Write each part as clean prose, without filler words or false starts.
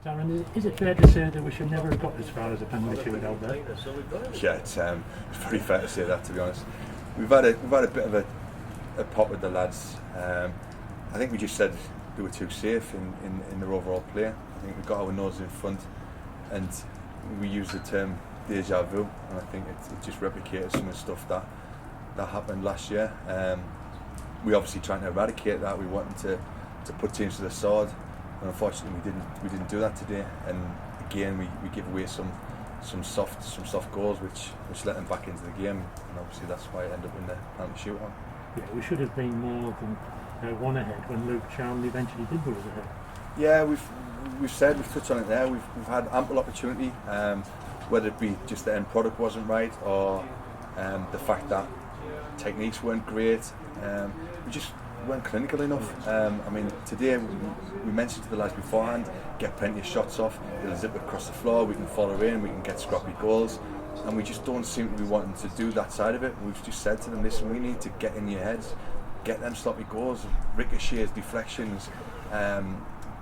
Darren, is it fair to say that we should never have got as far as a penalty shootout there? Yeah, it's pretty fair to say that, to be honest. We've had a bit of a pop with the lads. I think we just said they were too safe in their overall play. I think we got our nose in front, and we used the term deja vu, and I think it just replicated some of the stuff that happened last year. We obviously trying to eradicate that. We wanted to put teams to the sword, and unfortunately we didn't do that today. And again we give away some soft goals which let them back into the game, and obviously that's why it ended up in the penalty shootout. Yeah, we should have been more than one ahead when Luke Charnley eventually did put us ahead. Yeah, we've touched on it there. We've had ample opportunity, whether it be just the end product wasn't right, or the fact that techniques weren't great. We just weren't clinical enough. I mean, today we mentioned to the lads beforehand, get plenty of shots off, they'll zip across the floor, we can follow in, we can get scrappy goals, and we just don't seem to be wanting to do that side of it. We've just said to them, listen, we need to get in your heads, get them sloppy goals, ricochets, deflections,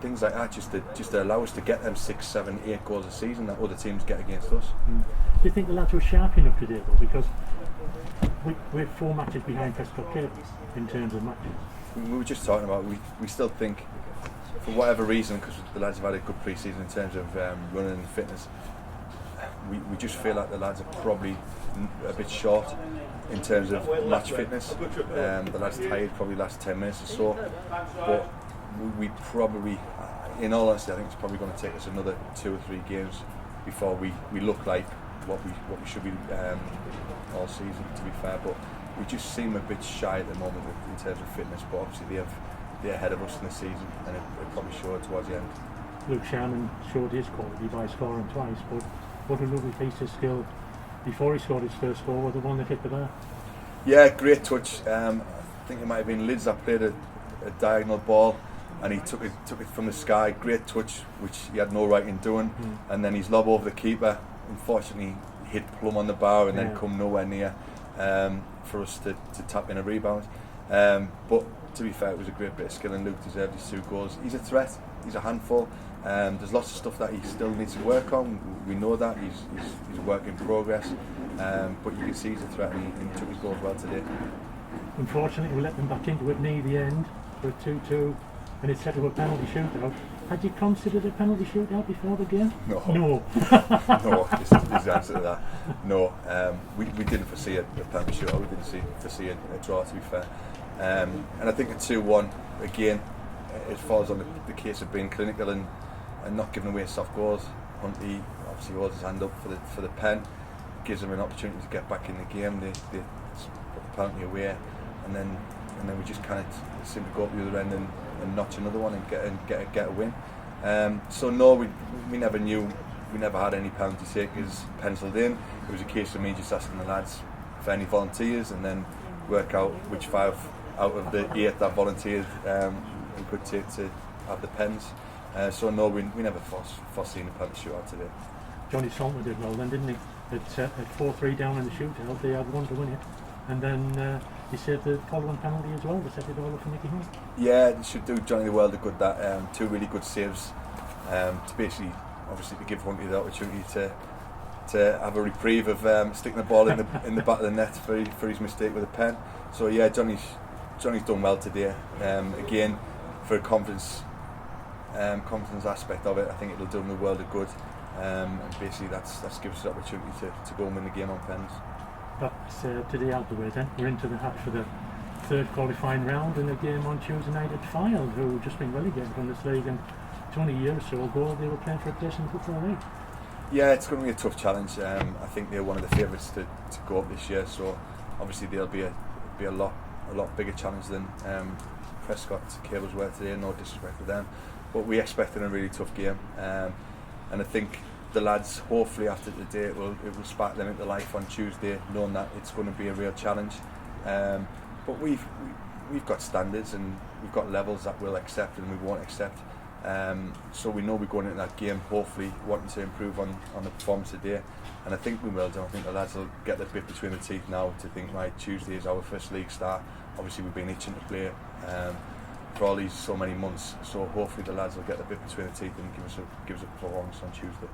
things like that, just to allow us to get them 6, 7, 8 goals a season that other teams get against us. Do you think the lads were sharp enough today though? Because we're 4 matches behind Prescot Cables in terms of matches. We were just talking about, we still think, for whatever reason, because the lads have had a good pre-season in terms of running and fitness, we just feel like the lads are probably a bit short in terms of match fitness. The lads tired probably last 10 minutes or so, but we probably, in all honesty, I think it's probably going to take us another 2 or 3 games before we look like what we should be all season, to be fair. But we just seem a bit shy at the moment in terms of fitness, but obviously they're ahead of us in the season, and it probably showed towards the end. Luke Shannon showed his quality by scoring twice, but what a lovely piece of skill before he scored his first goal was the one that hit the bar. Yeah, great touch. I think it might have been Lids that played a diagonal ball, and he took it from the sky. Great touch, which he had no right in doing. And then his lob over the keeper, unfortunately hit plumb on the bar and then come nowhere near for us to tap in a rebound. But to be fair, it was a great bit of skill, and Luke deserved his 2 goals. He's a threat, he's a handful. There's lots of stuff that he still needs to work on. We know that he's a work in progress, but you can see he's a threat, and he took his goals well today. Unfortunately, we let them back into it near the end for a 2-2, and it set up a penalty shootout. Had you considered a penalty shootout before the game? No. No. No, this is the answer to that. No, we didn't foresee a penalty shootout. We didn't foresee a draw, to be fair. And I think a 2-1, again, it falls on the case of being clinical and not giving away soft goals. Huntley obviously holds his hand up for the pen, gives them an opportunity to get back in the game. They put the penalty away, and then we just kind of seem to go up the other end and notch another one and get a win. So no, we never knew. We never had any penalty takers penciled in. It was a case of me just asking the lads for any volunteers, and then work out which 5 out of the 8 that volunteered we could take to have the pens. So no, we never foreseen a penalty shootout today. Johnny Salter did well then, didn't he? At 4-3 down in the shootout, they had one to win it, and then he saved the following penalty as well to set it all up for Nicky Hunt. Yeah, it should do Johnny the world of good, that 2 really good saves to basically, obviously, to give Huntley the opportunity to have a reprieve of sticking the ball in the back of the net for his mistake with a pen. So yeah, Johnny's done well today. Again, for a confidence aspect of it, I think it'll do him the world of good. And basically that's gives us the opportunity to go and win the game on pens. That's today out the way then. We're into the hatch for the 3rd qualifying round, and a game on Tuesday night at Fylde, who have just been relegated from this league, and 20 years or so ago they were playing for a place in the Football League. Yeah, it's going to be a tough challenge. I think they're one of the favourites to go up this year, so obviously they'll be a lot bigger challenge than Prescot Cables were today. No disrespect to them, but we expected a really tough game, and I think the lads, hopefully after the day, it will spark them into life on Tuesday, knowing that it's going to be a real challenge. But we've got standards, and we've got levels that we'll accept and we won't accept. So we know we're going into that game hopefully wanting to improve on the performance today, and I think we will do. I think the lads will get the bit between the teeth now to think, right, Tuesday is our first league start. Obviously we've been itching to play for all these so many months. So hopefully the lads will get a bit between the teeth and give us a performance on Tuesday.